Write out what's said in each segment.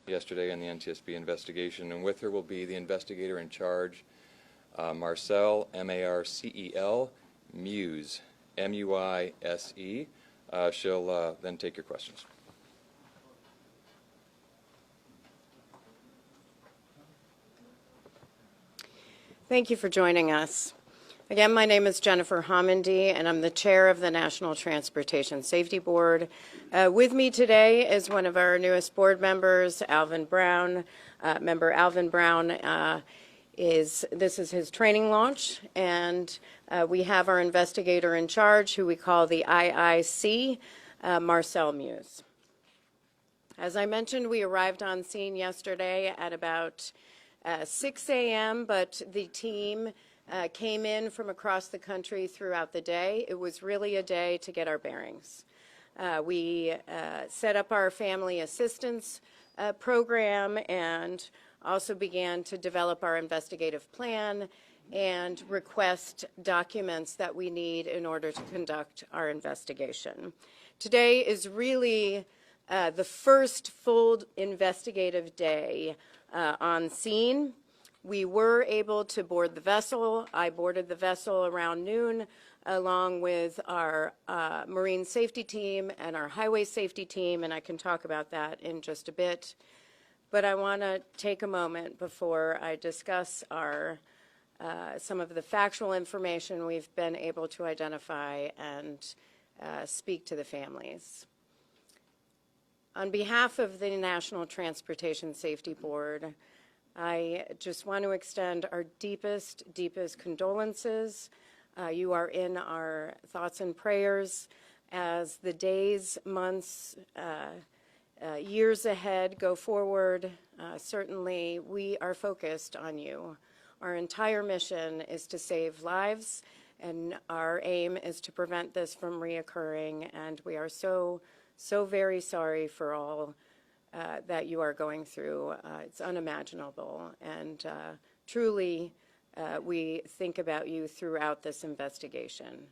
yesterday in the NTSB investigation, and with her will be the investigator in charge, Marcel, M-A-R-C-E-L, Muse, M-U-I-S-E. She'll then take your questions. Thank you for joining us. Again, my name is Jennifer Homendy, and I'm the chair of the National Transportation Safety Board. With me today is one of our newest board members, Alvin Brown. Member Alvin Brown this is his training launch, and we have our investigator in charge, who we call the IIC, Marcel Muse. As I mentioned, we arrived on scene yesterday at about 6 a.m., but the team came in from across the country throughout the day. It was really a day to get our bearings. We set up our family assistance program and also began to develop our investigative plan and request documents that we need in order to conduct our investigation. Today is really the first full investigative day on scene. We were able to board the vessel. I boarded the vessel around noon along with our marine safety team and our highway safety team, and I can talk about that in just a bit. But I want to take a moment before I discuss some of the factual information we've been able to identify and speak to the families. On behalf of the National Transportation Safety Board, I just want to extend our deepest, deepest condolences. You are in our thoughts and prayers as the days, months, years ahead go forward. Certainly, we are focused on you. Our entire mission is to save lives, and our aim is to prevent this from reoccurring, and we are so very sorry for all that you are going through. It's unimaginable, and truly we think about you throughout this investigation.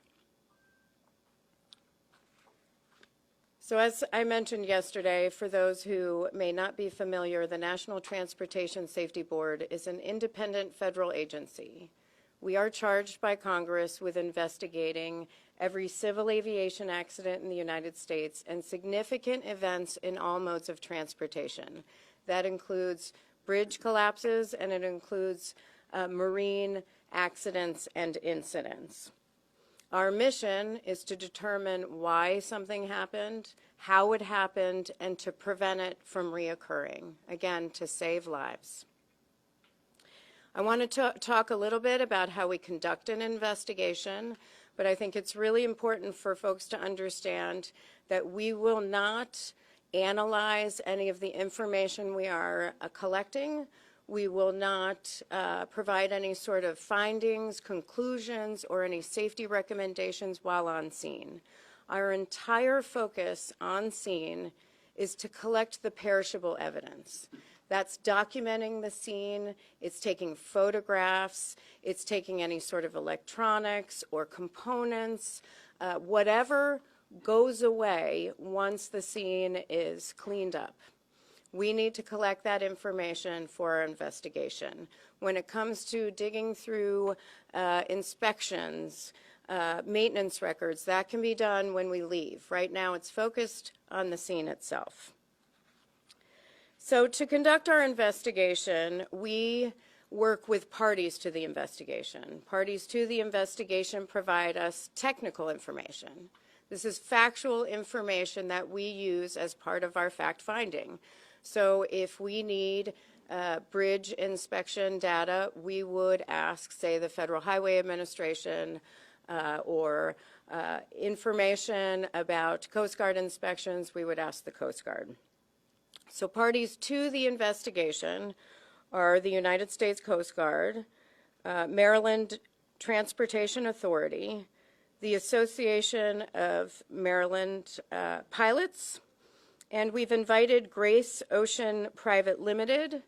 So as I mentioned yesterday, for those who may not be familiar, the National Transportation Safety Board is an independent federal agency. We are charged by Congress with investigating every civil aviation accident in the United States and significant events in all modes of transportation. That includes bridge collapses, and it includes marine accidents and incidents. Our mission is to determine why something happened, how it happened, and to prevent it from reoccurring, again, to save lives. I want to talk a little bit about how we conduct an investigation, but I think it's really important for folks to understand that we will not analyze any of the information we are collecting. We will not provide any sort of findings, conclusions, or any safety recommendations while on scene. Our entire focus on scene is to collect the perishable evidence. That's documenting the scene, it's taking photographs, it's taking any sort of electronics or components, whatever goes away once the scene is cleaned up. We need to collect that information for our investigation. When it comes to digging through inspections, maintenance records, that can be done when we leave. Right now it's focused on the scene itself. So to conduct our investigation, we work with parties to the investigation. Parties to the investigation provide us technical information. This is factual information that we use as part of our fact-finding. So if we need bridge inspection data, we would ask, say, the Federal Highway Administration or information about Coast Guard inspections, we would ask the Coast Guard. So parties to the investigation are the United States Coast Guard, Maryland Transportation Authority, the Association of Maryland Pilots, and we've invited Grace Ocean Private Limited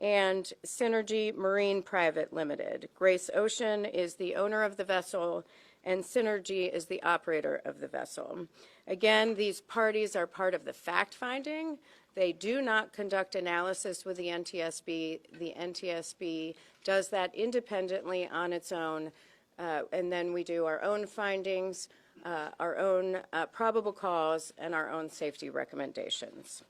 and Synergy Marine Private Limited. Grace Ocean is the owner of the vessel, and Synergy is the operator of the vessel. Again, these parties are part of the fact-finding. They do not conduct analysis with the NTSB. The NTSB does that independently on its own, and then we do our own findings, our own probable cause, and our own safety recommendations.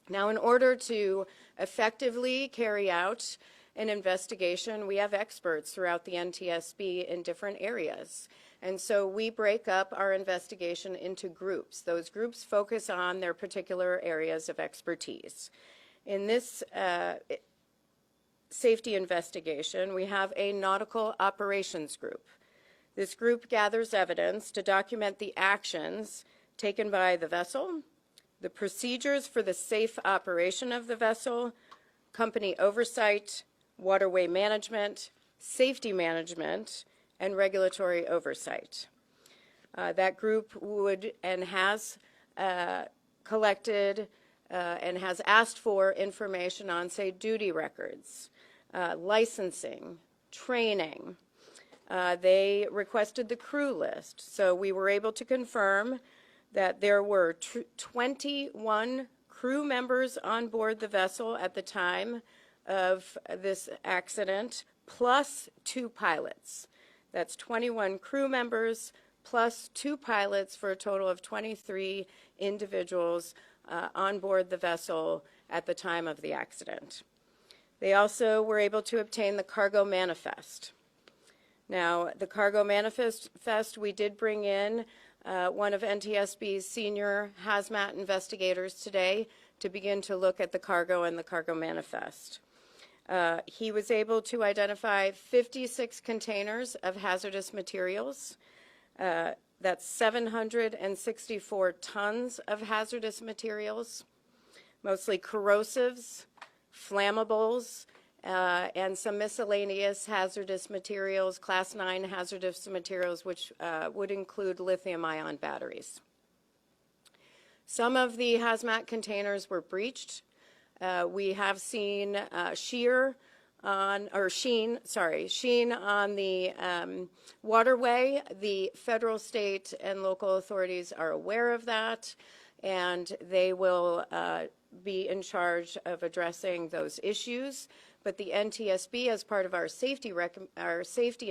Now, in order to effectively carry out an investigation, we have experts throughout the NTSB in different areas. And so we break up our investigation into groups. Those groups focus on their particular areas of expertise. In this safety investigation, we have a nautical operations group. This group gathers evidence to document the actions taken by the vessel, the procedures for the safe operation of the vessel, company oversight, waterway management, safety management, and regulatory oversight. That group would and has collected and has asked for information on, say, duty records, licensing, training. They requested the crew list, so we were able to confirm that there were 21 crew members on board the vessel at the time of this accident, plus 2 pilots. That's 21 crew members plus 2 pilots for a total of 23 individuals on board the vessel at the time of the accident. They also were able to obtain the cargo manifest. Now, the cargo manifest, we did bring in one of NTSB's senior hazmat investigators today to begin to look at the cargo and the cargo manifest. He was able to identify 56 containers of hazardous materials. That's 764 tons of hazardous materials, mostly corrosives, flammables, and some miscellaneous hazardous materials, Class 9 hazardous materials, which would include lithium-ion batteries. Some of the hazmat containers were breached. We have seen sheen on the waterway. The federal, state, and local authorities are aware of that, and they will be in charge of addressing those issues. But the NTSB, as part of our safety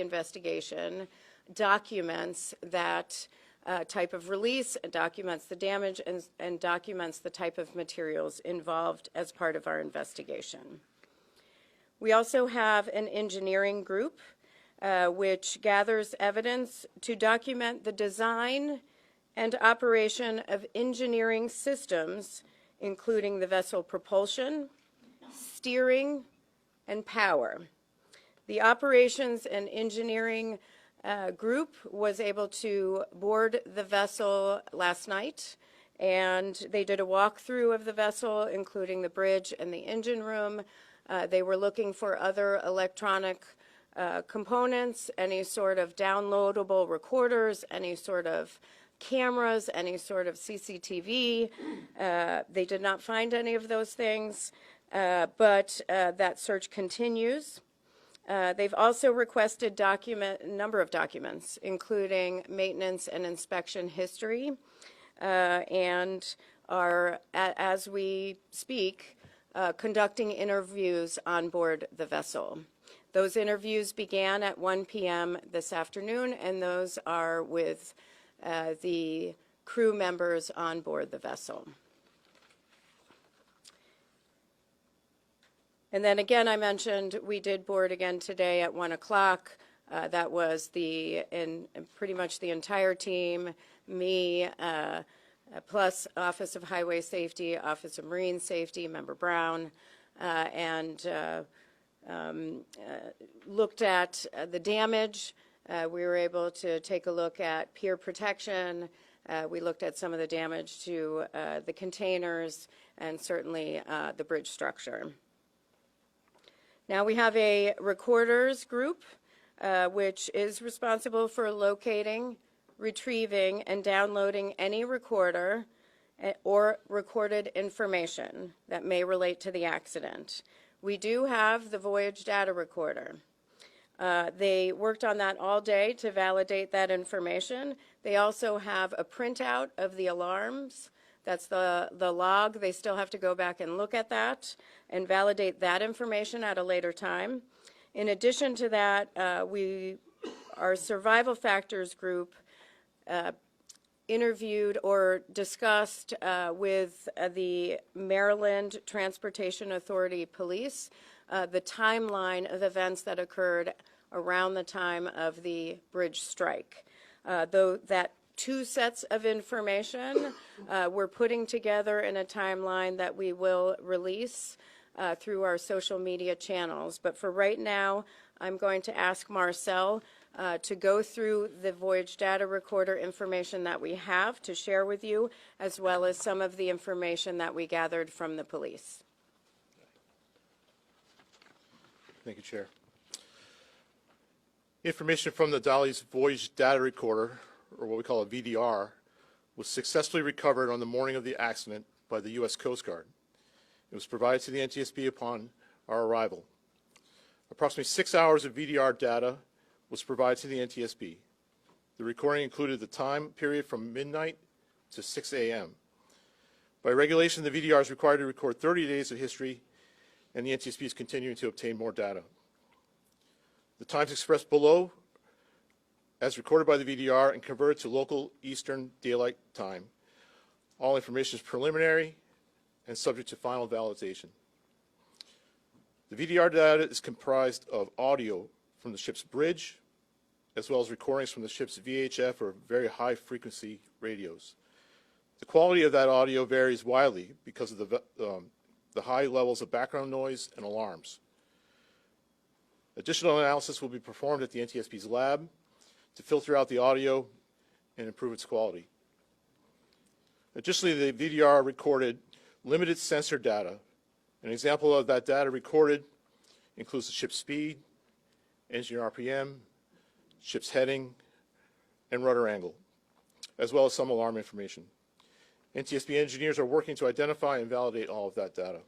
investigation, documents that type of release, documents the damage, and documents the type of materials involved as part of our investigation. We also have an engineering group which gathers evidence to document the design and operation of engineering systems, including the vessel propulsion, steering, and power. The operations and engineering group was able to board the vessel last night, and they did a walkthrough of the vessel, including the bridge and the engine room. They were looking for other electronic components, any sort of downloadable recorders, any sort of cameras, any sort of CCTV. They did not find any of those things, but that search continues. They've also requested a number of documents, including maintenance and inspection history, and are, as we speak, conducting interviews on board the vessel. Those interviews began at 1 p.m. this afternoon, and those are with the crew members on board the vessel. And then again, I mentioned we did board again today at 1 o'clock. That was pretty much the entire team, me, plus Office of Highway Safety, Office of Marine Safety, Member Brown, and looked at the damage. We were able to take a look at pier protection. We looked at some of the damage to the containers and certainly the bridge structure. Now we have a recorders group, which is responsible for locating, retrieving, and downloading any recorder or recorded information that may relate to the accident. We do have the voyage data recorder. They worked on that all day to validate that information. They also have a printout of the alarms That's the log. They still have to go back and look at that and validate that information at a later time. In addition to that, our survival factors group interviewed or discussed with the Maryland Transportation Authority Police the timeline of events that occurred around the time of the bridge strike. Though that two sets of information we're putting together in a timeline that we will release through our social media channels. But for right now, I'm going to ask Marcel to go through the voyage data recorder information that we have to share with you, as well as some of the information that we gathered from the police. Thank you, Chair. Information from the Dolly's voyage data recorder, or what we call a VDR, was successfully recovered on the morning of the accident by the U.S. Coast Guard. It was provided to the NTSB upon our arrival. Approximately 6 hours of VDR data was provided to the NTSB. The recording included the time period from midnight to 6 a.m. By regulation, the VDR is required to record 30 days of history, and the NTSB is continuing to obtain more data. The times expressed below, as recorded by the VDR and converted to local Eastern Daylight Time. All information is preliminary and subject to final validation. The VDR data is comprised of audio from the ship's bridge, as well as recordings from the ship's VHF or very high frequency radios. The quality of that audio varies widely because of the high levels of background noise and alarms. Additional analysis will be performed at the NTSB's lab to filter out the audio and improve its quality. Additionally, the VDR recorded limited sensor data. An example of that data recorded includes the ship's speed, engine RPM, ship's heading, and rudder angle, as well as some alarm information. NTSB engineers are working to identify and validate all of that data.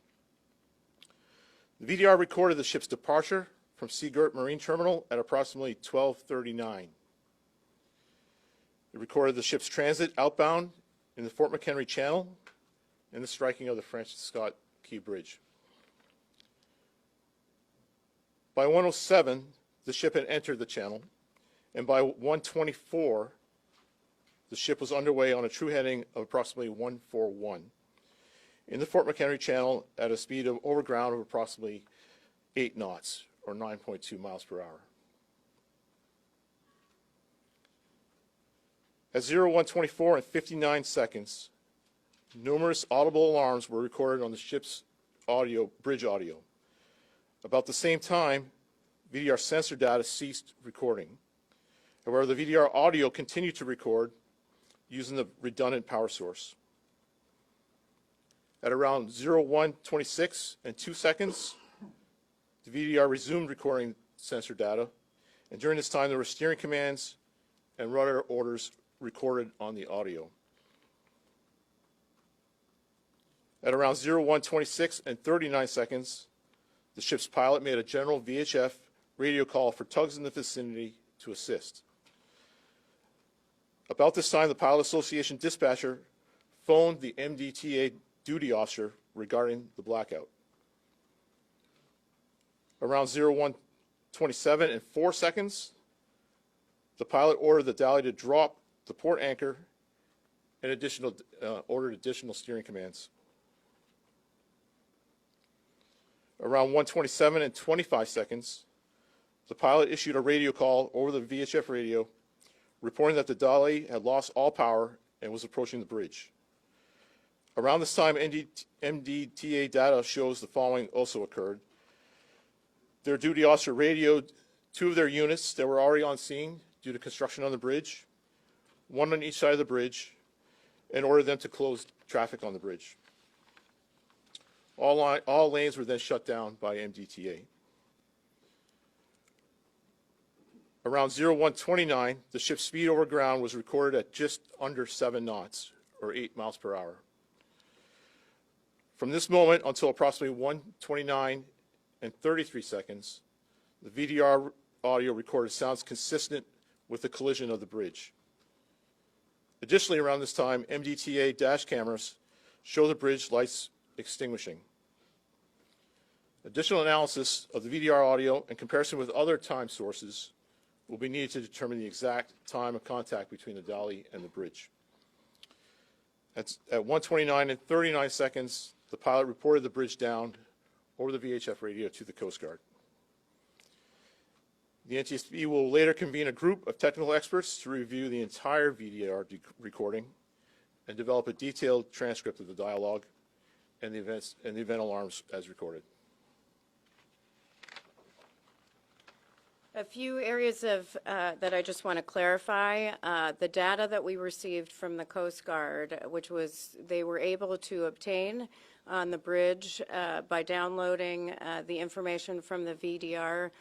The VDR recorded the ship's departure from Seagirt Marine Terminal at approximately 12:39. It recorded the ship's transit outbound in the Fort McHenry Channel and the striking of the Francis Scott Key Bridge. By 1:07, the ship had entered the channel, and by 1:24, the ship was underway on a true heading of approximately 141 in the Fort McHenry Channel at a speed of over ground of approximately 8 knots, or 9.2 miles per hour. At 01:24 and 59 seconds, numerous audible alarms were recorded on the ship's bridge audio. About the same time, VDR sensor data ceased recording. However, the VDR audio continued to record using the redundant power source. At around 01:26 and 2 seconds, the VDR resumed recording sensor data, and during this time there were steering commands and rudder orders recorded on the audio. At around 01:26 and 39 seconds, the ship's pilot made a general VHF radio call for tugs in the vicinity to assist. About this time, the Pilot Association dispatcher phoned the MDTA duty officer regarding the blackout. Around 01:27 and 4 seconds, the pilot ordered the Dally to drop the port anchor and ordered additional steering commands. Around 1:27 and 25 seconds, the pilot issued a radio call over the VHF radio, reporting that the Dally had lost all power and was approaching the bridge. Around this time, MDTA data shows the following also occurred. Their duty officer radioed 2 of their units that were already on scene due to construction on the bridge, 1 on each side of the bridge, and ordered them to close traffic on the bridge. All lanes were then shut down by MDTA. Around 01:29, the ship's speed over ground was recorded at just under 7 knots, or 8 miles per hour. From this moment until approximately 1:29 and 33 seconds, the VDR audio recorded sounds consistent with the collision of the bridge. Additionally, around this time, MDTA dash cameras show the bridge lights extinguishing. Additional analysis of the VDR audio and comparison with other time sources will be needed to determine the exact time of contact between the dolly and the bridge. At 1:29 and 39 seconds, the pilot reported the bridge down over the VHF radio to the Coast Guard. The NTSB will later convene a group of technical experts to review the entire VDR recording and develop a detailed transcript of the dialogue and the event alarms as recorded. A few areas of that I just want to clarify. The data that we received from the Coast Guard, which was they were able to obtain on the bridge by downloading the information from the VDR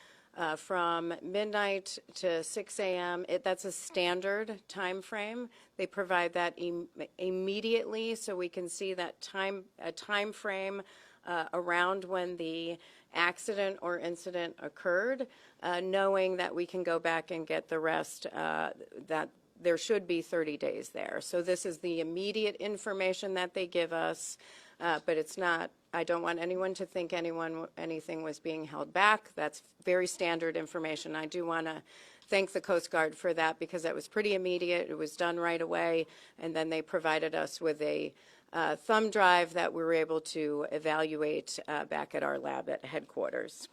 from midnight to 6 a.m. That's a standard time frame. They provide that immediately, so we can see that time frame around when the accident or incident occurred, knowing that we can go back and get the rest, that there should be 30 days there. So this is the immediate information that they give us, but it's not, I don't want anyone to think anything was being held back. That's very standard information. I do want to thank the Coast Guard for that because that was pretty immediate. It was done right away, and then they provided us with a thumb drive that we were able to evaluate back at our lab at headquarters.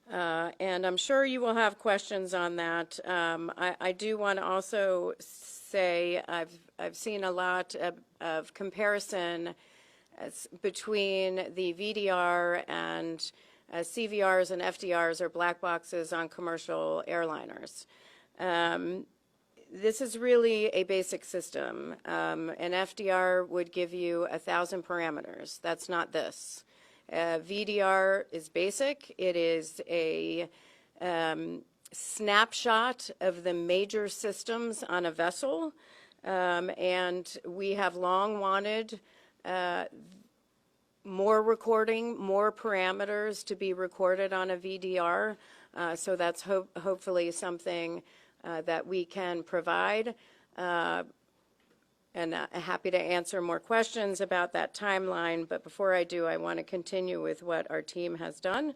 And I'm sure you will have questions on that. I do want to also say I've seen a lot of comparison between the VDR and CVRs and FDRs, or black boxes on commercial airliners. This is really a basic system. An FDR would give you 1,000 parameters. That's not this. VDR is basic. It is a snapshot of the major systems on a vessel, and we have long wanted more recording, more parameters to be recorded on a VDR, so that's hopefully something that we can provide, and happy to answer more questions about that timeline. But before I do, I want to continue with what our team has done.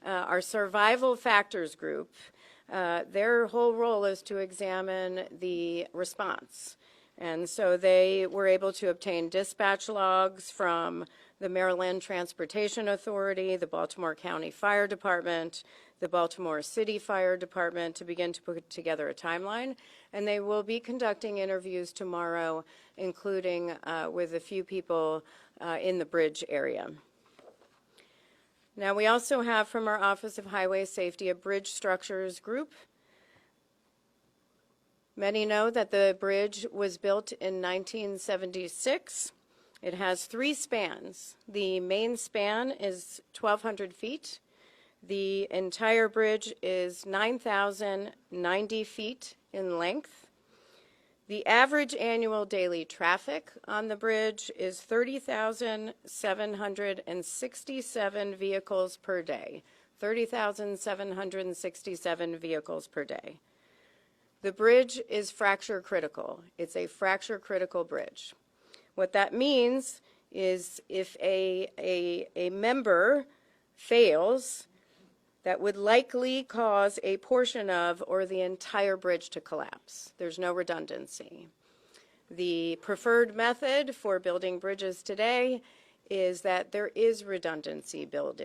Our survival factors group, their whole role is to examine the response. And so they were able to obtain dispatch logs from the Maryland Transportation Authority, the Baltimore County Fire Department, the Baltimore City Fire Department to begin to put together a timeline. And they will be conducting interviews tomorrow, including with a few people in the bridge area. Now, we also have from our Office of Highway Safety a bridge structures group. Many know that the bridge was built in 1976. It has 3 spans. The main span is 1,200 feet. The entire bridge is 9,090 feet in length. The average annual daily traffic on the bridge is 30,767 vehicles per day. 30,767 vehicles per day. The bridge is fracture critical. It's a fracture critical bridge. What that means is if a member fails, that would likely cause a portion of or the entire bridge to collapse. There's no redundancy. The preferred method for building bridges today is that there is redundancy built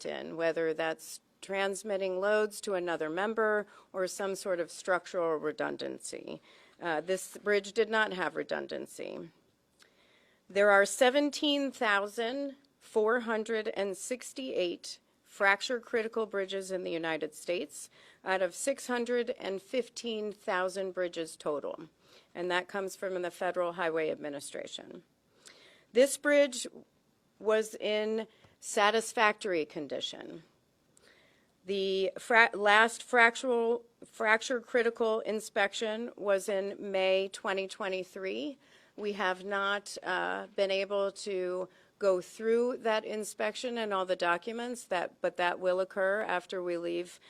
in, whether that's transmitting loads to another member or some sort of structural redundancy. This bridge did not have redundancy. There are 17,468 fracture critical bridges in the United States out of 615,000 bridges total, and that comes from the Federal Highway Administration. This bridge was in satisfactory condition. The last fracture critical inspection was in May 2023. We have not been able to go through that inspection and all the documents, but that will occur after we leave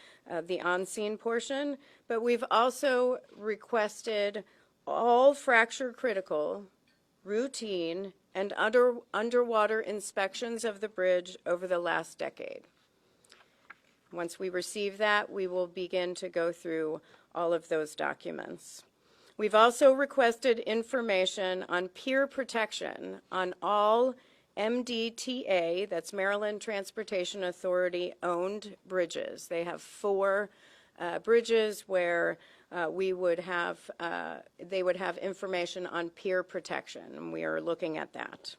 the on-scene portion. But we've also requested all fracture critical routine, and underwater inspections of the bridge over the last decade. Once we receive that, we will begin to go through all of those documents. We've also requested information on peer protection on all MDTA, that's Maryland Transportation Authority, owned bridges. They have 4 bridges where they would have information on peer protection, and we are looking at that.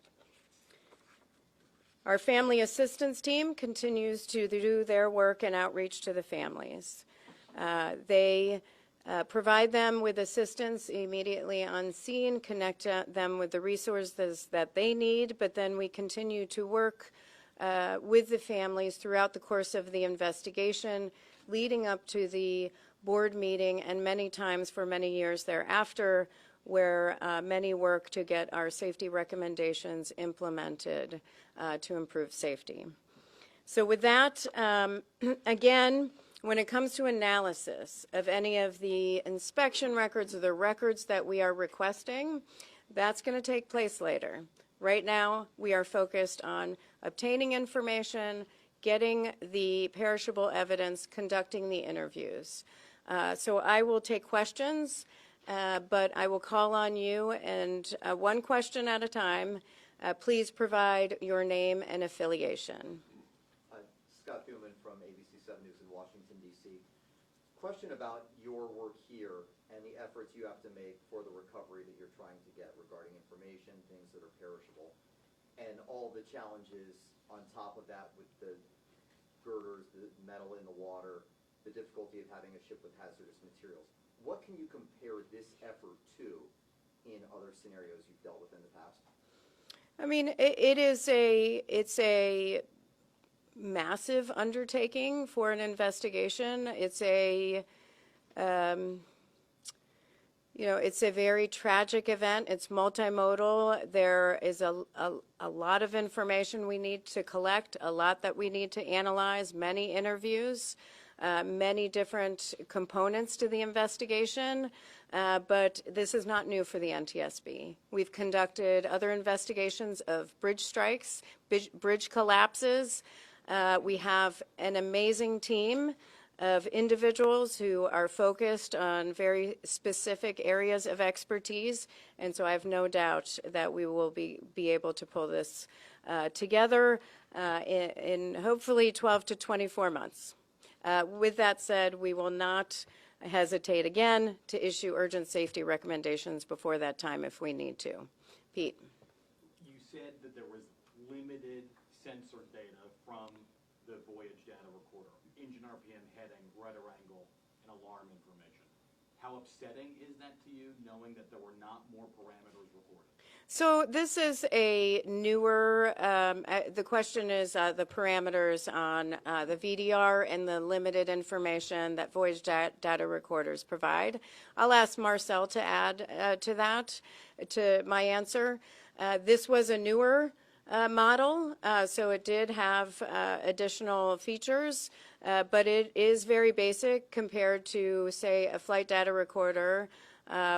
Our family assistance team continues to do their work and outreach to the families. They provide them with assistance immediately on scene, connect them with the resources that they need, but then we continue to work with the families throughout the course of the investigation, leading up to the board meeting and many times for many years thereafter, where many work to get our safety recommendations implemented to improve safety. So with that, again, when it comes to analysis of any of the inspection records or the records that we are requesting, that's going to take place later. Right now, we are focused on obtaining information, getting the perishable evidence, conducting the interviews. So I will take questions, but I will call on you, and one question at a time. Please provide your name and affiliation. Scott Thuman from ABC 7 News in Washington, D.C. Question about your work here and the efforts you have to make for the recovery that you're trying to get regarding information, things that are perishable, and all the challenges on top of that with the girders, the metal in the water, the difficulty of having a ship with hazardous materials. What can you compare this effort to in other scenarios you've dealt with in the past? I mean, it's a massive undertaking for an investigation. It's a it's a very tragic event. It's multimodal. There is a lot of information we need to collect, a lot that we need to analyze, many interviews, many different components to the investigation. But this is not new for the NTSB. We've conducted other investigations of bridge strikes, bridge collapses. We have an amazing team of individuals who are focused on very specific areas of expertise, and so I have no doubt that we will be able to pull this together in hopefully 12 to 24 months. With that said, we will not hesitate again to issue urgent safety recommendations before that time if we need to. Pete. You said that there was limited sensor data from the voyage data recorder, engine RPM, heading, rudder angle, and alarm information. How upsetting is that to you, knowing that there were not more parameters recorded? So this is a newer, the question is the parameters on the VDR and the limited information that voyage data recorders provide. I'll ask Marcel to add to that, to my answer. This was a newer model, so it did have additional features, but it is very basic compared to, say, a flight data recorder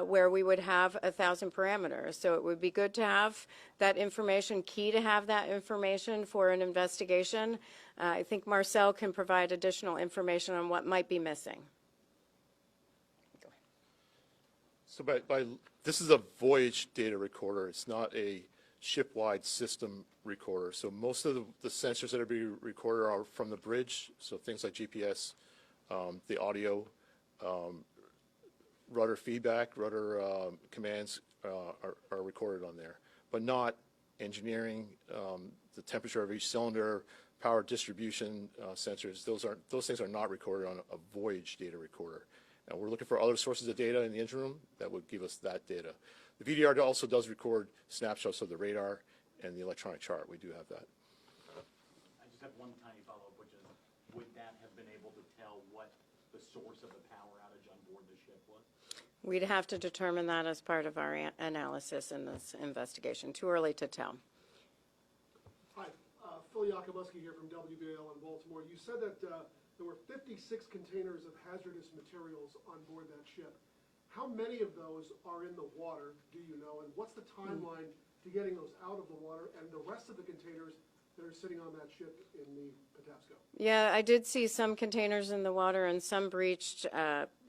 where we would have 1,000 parameters. So it would be good to have that information, key to have that information for an investigation. I think Marcel can provide additional information on what might be missing. So this is a voyage data recorder. It's not a ship-wide system recorder. So most of the sensors that are being recorded are from the bridge, so things like GPS, the audio, rudder feedback, rudder commands are recorded on there, but not engineering, the temperature of each cylinder, power distribution sensors. Those things are not recorded on a voyage data recorder. And we're looking for other sources of data in the engine room that would give us that data. The VDR also does record snapshots of the radar and the electronic chart. We do have that. I just have one tiny follow-up, which is, would that have been able to tell what the source of the power outage on board the ship was? We'd have to determine that as part of our analysis in this investigation. Too early to tell. Hi, Phil Yakubuski here from WBAL in Baltimore. You said that there were 56 containers of hazardous materials on board that ship. How many of those are in the water, do you know? And what's the timeline to getting those out of the water and the rest of the containers that are sitting on that ship in the Patapsco? Yeah, I did see some containers in the water and some breached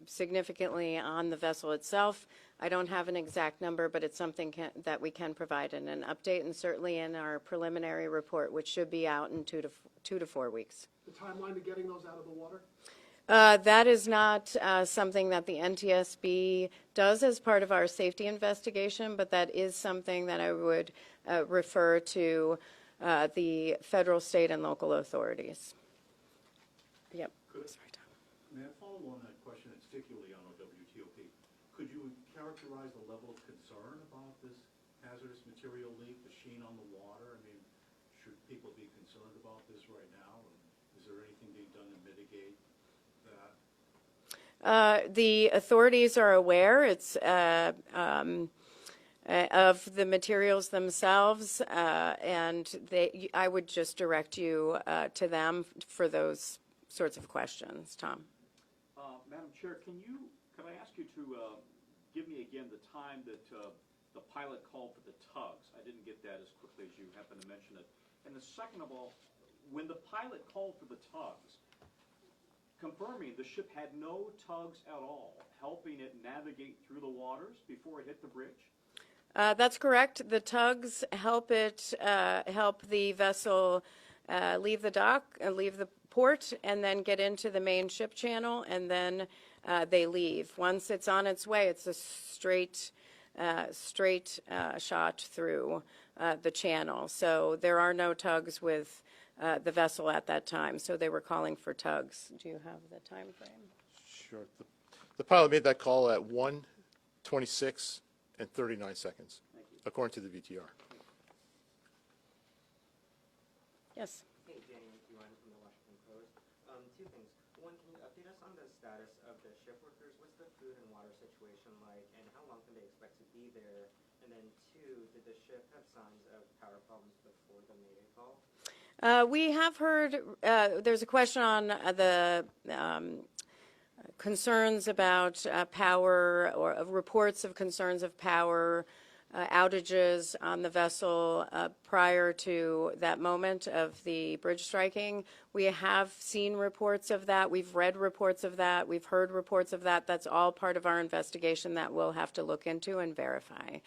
significantly on the vessel itself. I don't have an exact number, but it's something that we can provide in an update, and certainly in our preliminary report, which should be out in 2 to 4 weeks. The timeline to getting those out of the water? That is not something that the NTSB does as part of our safety investigation, but that is something that I would refer to the federal, state, and local authorities. Yep. Sorry, Tom. May I follow on that question, and particularly on WTOP? Could you characterize the level of concern about this hazardous material leak, the sheen on the water? I mean, should people be concerned about this right now? And is there anything being done to mitigate that? The authorities are aware. It's of the materials themselves, and I would just direct you to them for those sorts of questions. Tom. Madam Chair, could I ask you to give me again the time that the pilot called for the tugs? I didn't get that as quickly as you happened to mention it. And the second of all, when the pilot called for the tugs, confirming the ship had no tugs at all, helping it navigate through the waters before it hit the bridge? That's correct. The tugs help the vessel leave the dock, leave the port, and then get into the main ship channel, and then they leave. Once it's on its way, it's a straight shot through the channel. So there are no tugs with the vessel at that time. So they were calling for tugs. Do you have the time frame? Sure. The pilot made that call at 1:26 and 39 seconds, according to the VTR. Yes. Hey, Jenny, Yuan from the Washington Post. Two things. One, can you update us on the status of the ship workers? What's the food and water situation like, and how long can they expect to be there? And then two, did the ship have signs of power problems before the Mayday call? We have heard, there's a question on the concerns about power, or reports of concerns of power outages on the vessel prior to that moment of the bridge striking. We have seen reports of that. We've read reports of that. We've heard reports of that. That's all part of our investigation that we'll have to look into and verify.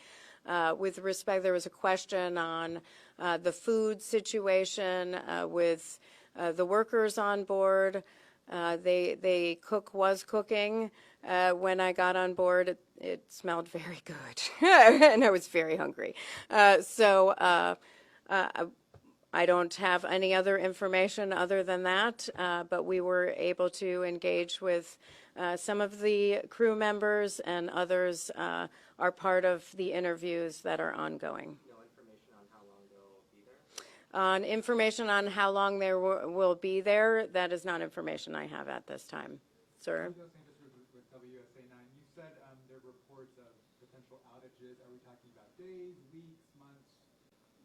With respect, there was a question on the food situation with the workers on board. Was cooking. When I got on board, it smelled very good, and I was very hungry. So I don't have any other information other than that, but we were able to engage with some of the crew members, and others are part of the interviews that are ongoing. No information on how long they'll be there? On information on how long they will be there, that is not information I have at this time. Sir? Just with WSA 9, you said there are reports of potential outages. Are we talking about days, weeks, months?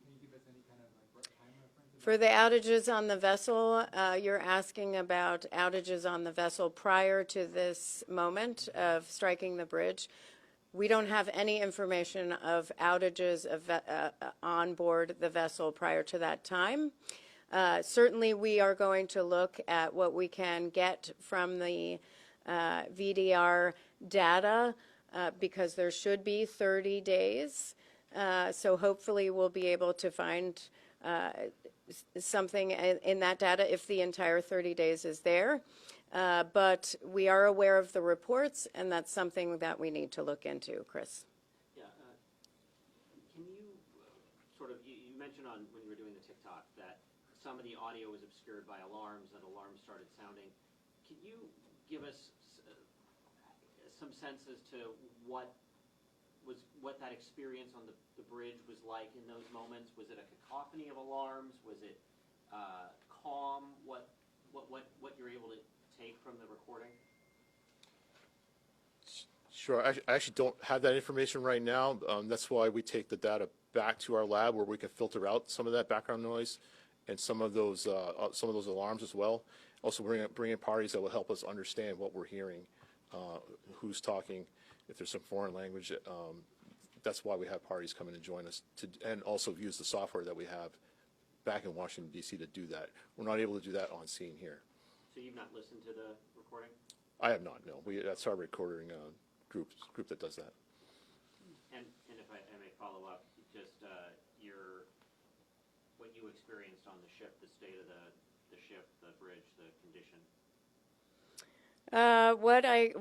Can you give us any kind of time reference? For the outages on the vessel, you're asking about outages on the vessel prior to this moment of striking the bridge. We don't have any information of outages on board the vessel prior to that time. Certainly, we are going to look at what we can get from the VDR data because there should be 30 days. So hopefully we'll be able to find something in that data if the entire 30 days is there. But we are aware of the reports, and that's something that we need to look into. Chris? Yeah. Can you you mentioned when you were doing the TikTok that some of the audio was obscured by alarms, that alarms started sounding. Can you give us some sense as to what that experience on the bridge was like in those moments? Was it a cacophony of alarms? Was it calm? What you're able to take from the recording? Sure. I actually don't have that information right now. That's why we take the data back to our lab, where we can filter out some of that background noise and some of those alarms as well. Also, bring in parties that will help us understand what we're hearing, who's talking. if there's some foreign language, that's why we have parties come in and join us and also use the software that we have back in Washington, D.C. to do that. We're not able to do that on scene here. So you've not listened to the recording? I have not, no. That's our recording group that does that. And if I may follow up, just what you experienced on the ship, the state of the ship, the bridge, the condition.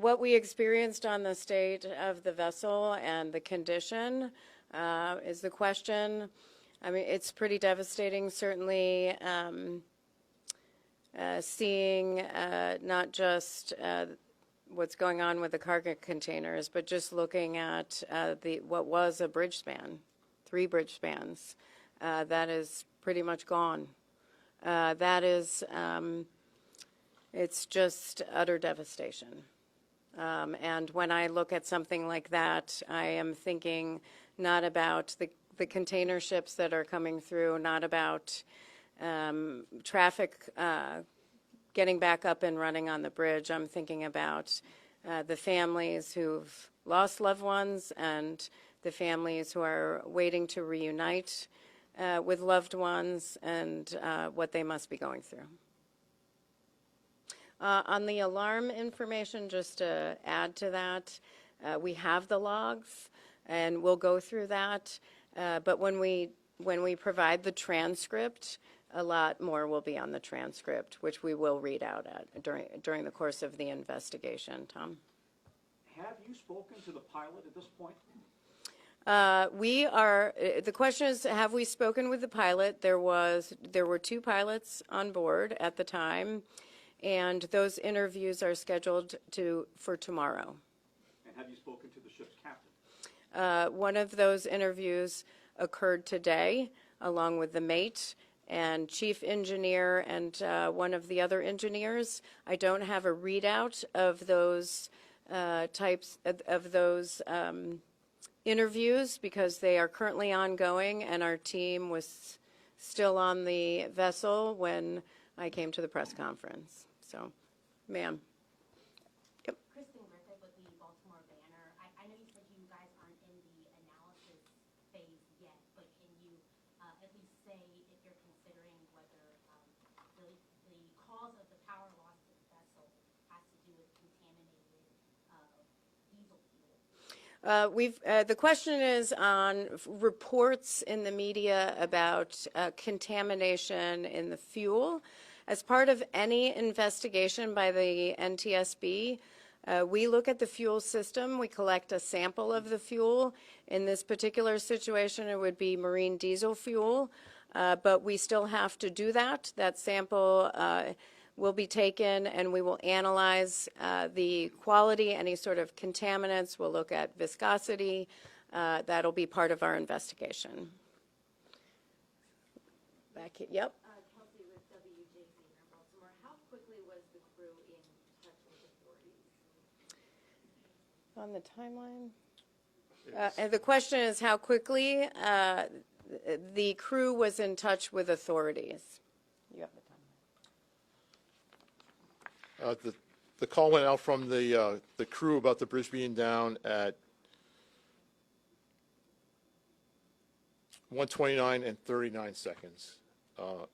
What we experienced on the state of the vessel and the condition is the question. I mean, it's pretty devastating, certainly, seeing not just what's going on with the cargo containers, but just looking at what was a bridge span, 3 bridge spans, that is pretty much gone. That is, it's just utter devastation. And when I look at something like that, I am thinking not about the container ships that are coming through, not about traffic getting back up and running on the bridge. I'm thinking about the families who've lost loved ones and the families who are waiting to reunite with loved ones and what they must be going through. On the alarm information, just to add to that, we have the logs and we'll go through that. But when we provide the transcript, a lot more will be on the transcript, which we will read out during the course of the investigation. Tom? Have you spoken to the pilot at this point? The question is, have we spoken with the pilot? There were 2 pilots on board at the time, and those interviews are scheduled for tomorrow. And have you spoken to the ship's captain? One of those interviews occurred today, along with the mate and chief engineer and one of the other engineers. I don't have a readout of those types of those interviews because they are currently ongoing, and our team was still on the vessel when I came to the press conference. So, ma'am. Yep. Kristen Griffith with the Baltimore Banner. I know you said you guys aren't in the analysis phase yet, but can you at least say if you're considering whether the cause of the power loss to the vessel has to do with contaminated diesel fuel? The question is on reports in the media about contamination in the fuel. As part of any investigation by the NTSB, we look at the fuel system. We collect a sample of the fuel. In this particular situation, it would be marine diesel fuel, but we still have to do that. That sample will be taken, and we will analyze the quality, any sort of contaminants. We'll look at viscosity. That'll be part of our investigation. Back here, yep. Kelsey with WJZ in Baltimore. How quickly was the crew in touch with authorities? On the timeline? And the question is how quickly the crew was in touch with authorities. You have the timeline. The call went out from the crew about the bridge being down at 1:29 and 39 seconds.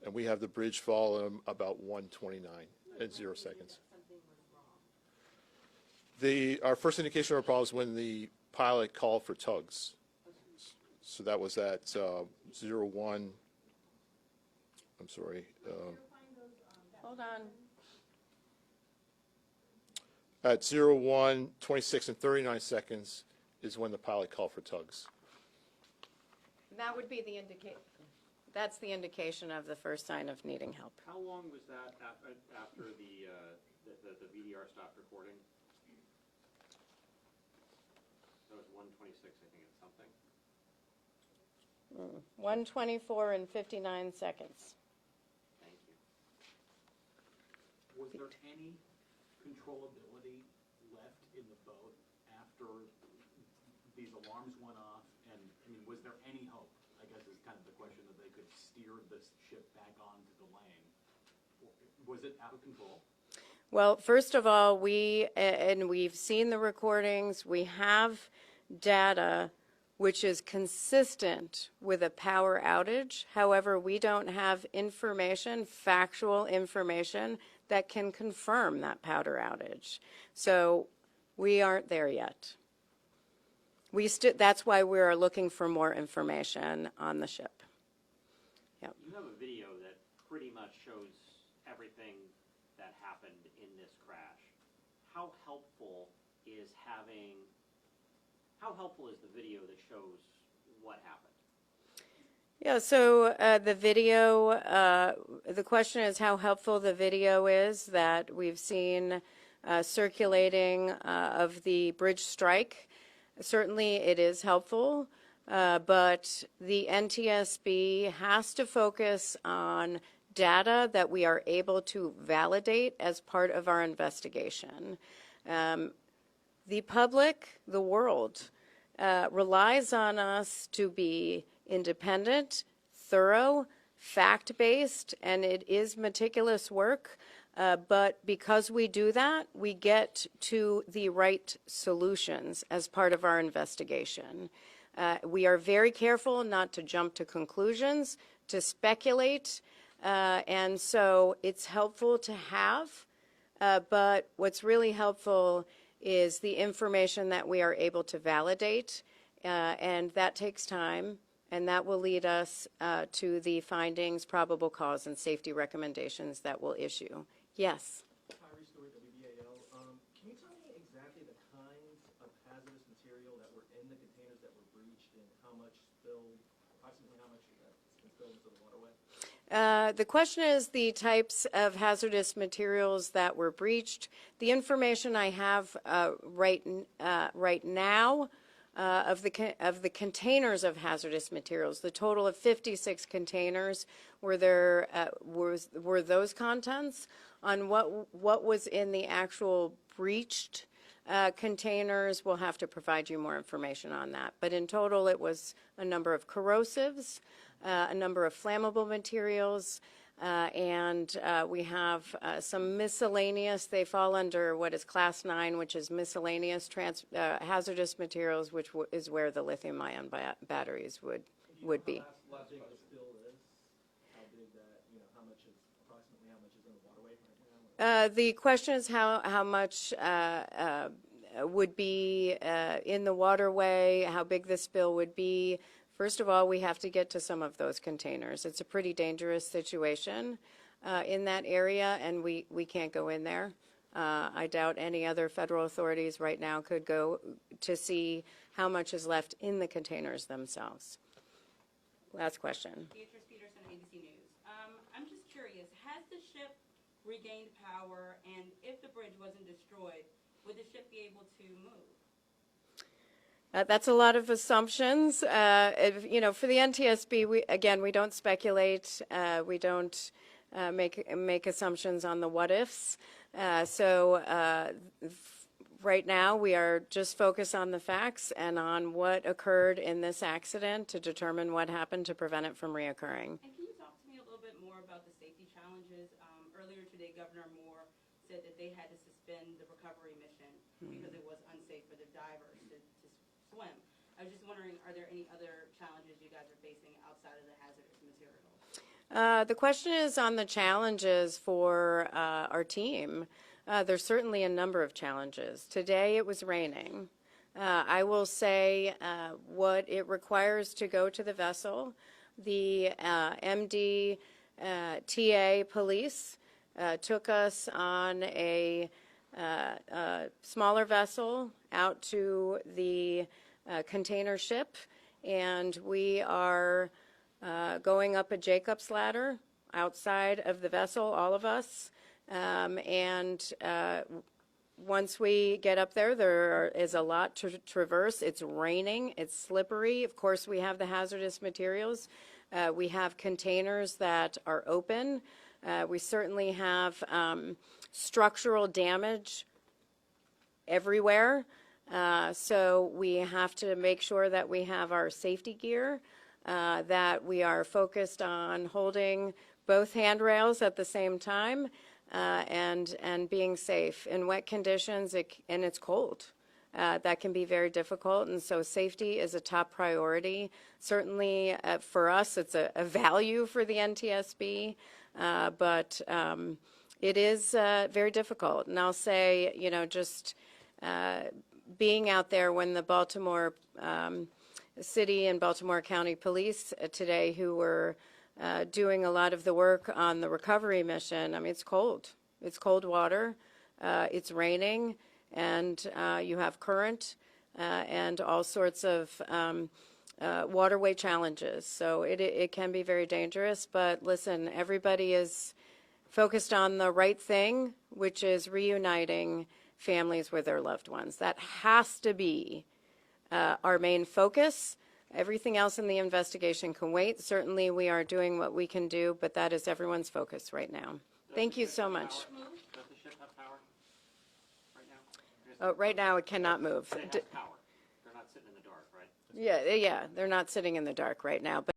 And we have the bridge fall about 1:29 and 0 seconds. Our first indication of a problem is when the pilot called for tugs. So that was at 01. I'm sorry. Hold on. At 01, 26 and 39 seconds is when the pilot called for tugs. That would be the indication. That's the indication of the first sign of needing help. How long was that after the VDR stopped recording? That was 1:26, I think, it's something. 1:24 and 59 seconds. Thank you. Was there any controllability left in the boat after these alarms went off? And I mean, was there any hope, I guess is kind of the question, that they could steer the ship back onto the lane? Was it out of control? Well, first of all, and we've seen the recordings, we have data which is consistent with a power outage. However, we don't have information, factual information, that can confirm that power outage. So we aren't there yet. That's why we are looking for more information on the ship. Yep. You have a video that pretty much shows everything that happened in this crash. How helpful is the video that shows what happened? Yeah, so the video, the question is how helpful the video is that we've seen circulating of the bridge strike. Certainly it is helpful, but the NTSB has to focus on data that we are able to validate as part of our investigation. The public, the world, relies on us to be independent, thorough, fact-based, and it is meticulous work. But because we do that, we get to the right solutions as part of our investigation. We are very careful not to jump to conclusions, to speculate, and so it's helpful to have, but what's really helpful is the information that we are able to validate, and that takes time, and that will lead us to the findings, probable cause, and safety recommendations that we'll issue. Yes? Can you tell me exactly the kinds of hazardous material that were in the containers that were breached and how much spilled, approximately how much has been spilled into the waterway? The question is the types of hazardous materials that were breached. The information I have right now of the containers of hazardous materials, the total of 56 containers, were those contents. On what was in the actual breached containers, we'll have to provide you more information on that. But in total, it was a number of corrosives, a number of flammable materials, and we have some miscellaneous. They fall under what is Class 9, which is miscellaneous hazardous materials, which is where the lithium-ion batteries would be. How big the spill is? How big that, how much is, approximately how much is in the waterway right now? The question is how much would be in the waterway, how big the spill would be. First of all, we have to get to some of those containers. It's a pretty dangerous situation in that area, and we can't go in there. I doubt any other federal authorities right now could go to see how much is left in the containers themselves. Last question. Beatrice Peterson, ABC News. I'm just curious, has the ship regained power, and if the bridge wasn't destroyed, would the ship be able to move? That's a lot of assumptions. For the NTSB, we don't speculate. We don't make assumptions on the what-ifs. Right now, we are just focused on the facts and on what occurred in this accident to determine what happened to prevent it from reoccurring. And can you talk to me a little bit more about the safety challenges? Earlier today, Governor Moore said that they had to suspend the recovery mission because it was unsafe for the divers to swim. I was just wondering, are there any other challenges you guys are facing outside of the hazardous materials? The question is on the challenges for our team. There's certainly a number of challenges. Today it was raining. I will say what it requires to go to the vessel. The MDTA police took us on a smaller vessel out to the container ship, and we are going up a Jacob's ladder outside of the vessel, all of us. Once we get up there, there is a lot to traverse. It's raining, it's slippery. Of course, we have the hazardous materials. We have containers that are open. We certainly have structural damage everywhere. So we have to make sure that we have our safety gear, that we are focused on holding both handrails at the same time, and being safe. In wet conditions, and it's cold. That can be very difficult, and so safety is a top priority. Certainly, for us, it's a value for the NTSB, but it is very difficult. And I'll say, you know, just being out there when the Baltimore City and Baltimore County Police today, who were doing a lot of the work on the recovery mission, I mean, it's cold. It's cold water. It's raining. And you have current and all sorts of waterway challenges. So it can be very dangerous. But listen, everybody is focused on the right thing, which is reuniting families with their loved ones. That has to be our main focus. Everything else in the investigation can wait. Certainly, we are doing what we can do, but that is everyone's focus right now. Thank you so much. Does the ship have power right now? Right now, it cannot move. They have power. They're not sitting in the dark, right? Yeah, they're not sitting in the dark right now. But